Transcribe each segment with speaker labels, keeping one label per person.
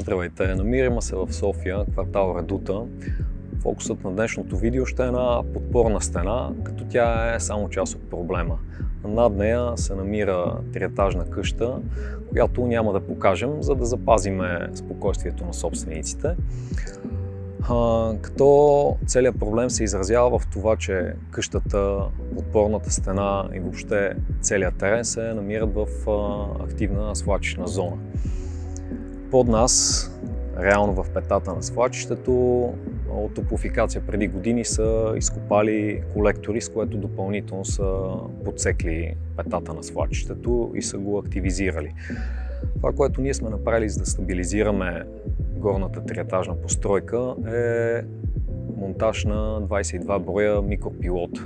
Speaker 1: Здравейте! Намираме се в София, квартал Редута. Фокусът на днешното видео ще е една подпорна стена, като тя е само част от проблема. Над нея се намира триетажна къща, която няма да покажем, за да запазим спокойствието на собствениците. Като целият проблем се изразява в това, че къщата, подпорната стена и въобще целият терен се намират в активна свлачищна зона. Под нас, реално в петата на свлачището, от топлофикация преди години са изкопали колектори, с което допълнително са подсекли петата на свлачището и са го активизирали. Това, което ние сме направили, за да стабилизираме горната триетажна постройка, е монтаж на 22 броя микропилот,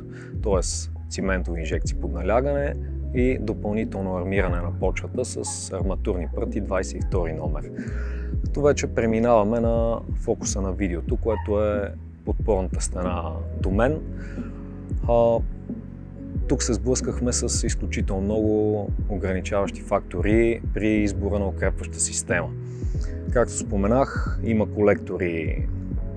Speaker 1: т.е. циментови инжекции под налягане и допълнително армиране на почвата с арматурни пръти 22 номер. Като вече преминаваме на фокуса на видеото, което е подпорната стена до мен. Тук се сблъскахме с изключително много ограничаващи фактори при избора на укрепваща система. Както споменах, има колектори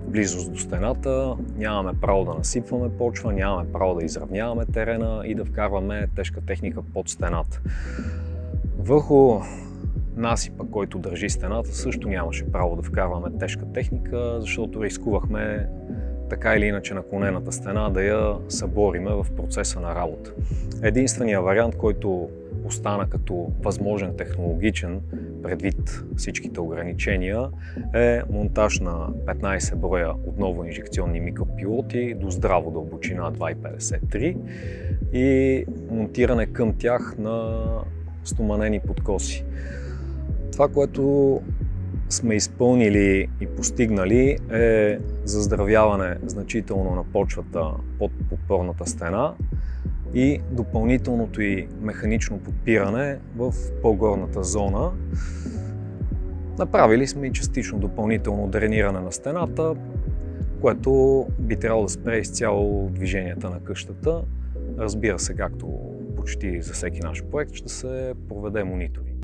Speaker 1: в близост до стената, нямаме право да насипваме почва, нямаме право да изравняваме терена и да вкарваме тежка техника под стената. Върху насипа, който държи стената, също нямаше право да вкарваме тежка техника, защото рискувахме така или иначе наклонената стена да я събориме в процеса на работа. Единственият вариант, който остана като възможен технологичен, предвид всичките ограничения, е монтаж на 15 броя отново инжекционни микропилоти до здраво дълбочина 2,53 и монтиране към тях на стоманени подкоси. Това, което сме изпълнили и постигнали, е заздравяване значително на почвата под подпорната стена и допълнителното и механично подпиране в по-горната зона. Направили сме и частично допълнително дрениране на стената, което би трябвало да спре изцяло движенията на къщата. Разбира се, както почти за всеки наш проект, ще се проведе мониторинг.